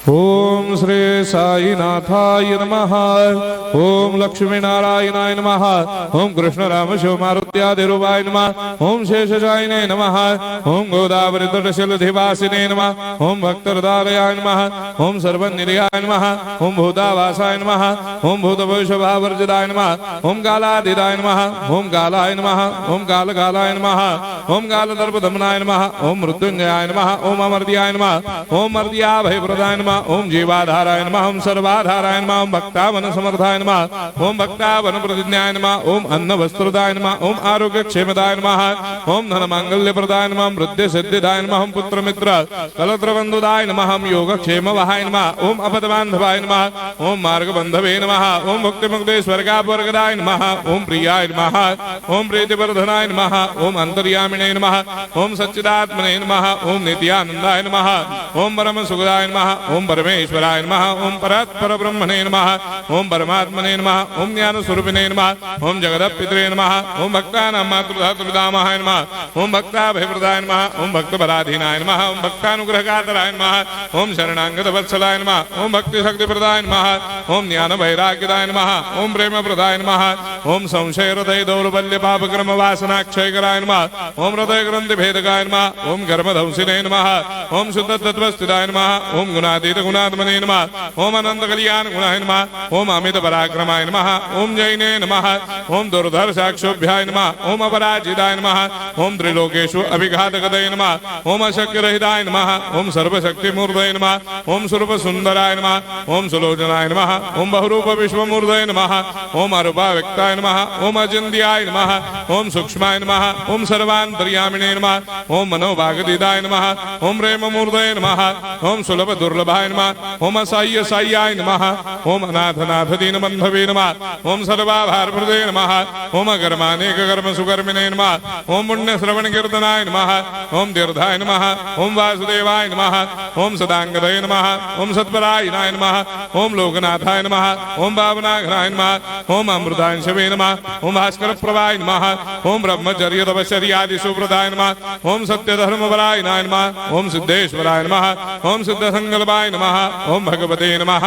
ओम श्री साईनाथाय नमः। ओम लक्ष्मी नारायणाय नमः। ओम कृष्ण राम शिव मारुत्यादिरूपाय नमः। ओम शेषशायिने नमः। ओम गोदावरी तटशिलधिवासिने नमः। ओम भक्तहृदयाय नमः। ओम सर्वनिर्याय नमः। ओम भूतावासाय नमः। ओम भूतभविष्यभावर्जिताय नमः। ओम कालातीताय नमः। ओम कालाय नमः। ओम कालकालाय नमः। ओम कालदर्पदमनाय नमः। ओम मृत्युंजयाय नमः। ओम अमर्त्याय नमः। ओम मर्त्याभयप्रदाय नमः। ओम जीवाधाराय नमः। ओम सर्वाधाराय नमः। ओम भक्तावन समर्थाय नमः। ओम भक्तावन प्रतिज्ञाय नमः। ओम अन्न वस्त्रदाय नमः। ओम आरोग्य क्षेमदाय नमः। ओम धन मांगल्य प्रदाय नमः। वृद्धि सिद्धिदाय नमः। ओम पुत्र मित्र कलत्र बंधुदाय नमः। ओम योग क्षेम वहाय नमः। ओम अपद बांधवाय नमः। ओम मार्ग बंधवे नमः। ओम मुक्ति मुक्ति स्वर्गापवर्गदाय नमः। ओम प्रियाय नमः। ओम प्रीतिवर्धनाय नमः। ओम अंतर्यामिने नमः। ओम सच्चिदात्मने नमः। ओम नित्यानंदाय नमः। ओम परम सुखदाय नमः। ओम परमेश्वराय नमः। ओम परात्पर ब्रह्मणे नमः। ओम परमात्मने नमः। ओम ज्ञान स्वरूपिणे नमः। ओम जगदपितरे नमः। ओम भक्तानां मातृधातुपितामहाय नमः। ओम भक्ताभयप्रदाय नमः। ओम भक्तपराधीनाय नमः। ओम भक्तानुग्रहकातराय नमः। ओम शरणागत वत्सलाय नमः। ओम भक्ति शक्तिप्रदाय नमः। ओम ज्ञान वैराग्यदाय नमः। ओम प्रेम प्रदाय नमः। ओम संशय हृदय दौर्बल्य पाप कर्म वासना क्षयकराय नमः। ओम हृदय ग्रंथि भेदकाय नमः। ओम कर्मधंसिने नमः। ओम शुद्ध तत्वस्थिताय नमः। ओम गुणातीत गुणात्मने नमः। ओम अनंत कल्याण गुणाय नमः। ओम अमित पराक्रमाय नमः। ओम जैने नमः। ओम दुर्धर्षाक्षोभ्याय नमः। ओम अपराजिताय नमः। ओम त्रिलोकेषु अभिघातगतये नमः। ओम अशक्य रहिताय नमः। ओम सर्वशक्तिमूर्तये नमः। ओम स्वरूप सुंदराय नमः। ओम सुलोचनाय नमः। ओम बहुरूप विश्वमूर्तये नमः। ओम अरूपाव्यक्ताय नमः। ओम अचिन्त्याय नमः। ओम सूक्ष्माय नमः। ओम सर्वान्तर्यामिने नमः। ओम मनोभागदिदाय नमः। ओम प्रेममूर्तये नमः। ओम सुलभ दुर्लभाय नमः। ओम असाह्य साह्याय नमः। ओम अनाथनाथ दीनबन्धवे नमः। ओम सर्वाभारप्रदे नमः। ओम अकर्मानेक कर्म सुकर्मिणे नमः। ओम पुण्य श्रवण कीर्तनाय नमः। ओम तीर्थाय नमः। ओम वासुदेवाय नमः। ओम सदांगदये नमः। ओम सत्परायणाय नमः। ओम लोकनाथाय नमः। ओम भावनाघ्नाय नमः। ओम अमृतांशवे नमः। ओम भास्कर प्रभाय नमः। ओम ब्रह्मचर्य तपश्चर्यादि सुप्रदाय नमः। ओम सत्यधर्मपरायणाय नमः। ओम सिद्धेश्वराय नमः। ओम सिद्ध संकल्पाय नमः। ओम भगवते नमः।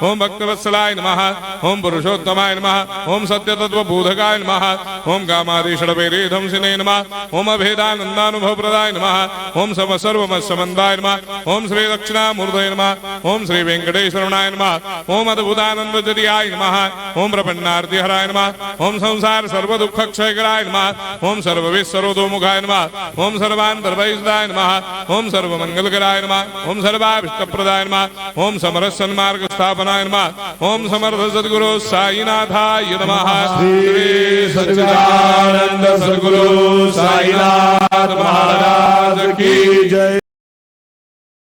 ओम भक्तवत्सलाय नमः। ओम पुरुषोत्तमाय नमः। ओम सत्यतत्त्वबोधकाय नमः। ओम कामादिषडवैरेधंसिने नमः। ओम अभेदानन्दानुभवप्रदाय नमः। ओम सर्वमस्समन्दाय नमः। ओम श्री दक्षिणामूर्तये नमः। ओम श्री वेंकटेश्वरनाय नमः। ओम अद्भुतानन्दजर्याय नमः। ओम प्रपन्नार्तिहराय नमः। ओम संसार सर्वदुःखक्षयकराय नमः। ओम सर्वविश्वरोधोमुखाय नमः। ओम सर्वान्तर्भयिताय नमः। ओम सर्वमंगलकराय नमः। ओम सर्वाभिष्टप्रदाय नमः। ओम समरस सन्मार्ग स्थापनाय नमः। ओम समर्थ सद्गुरु साईनाथाय नमः। श्री सच्चिदानंद सद्गुरु साईनाथ महाराज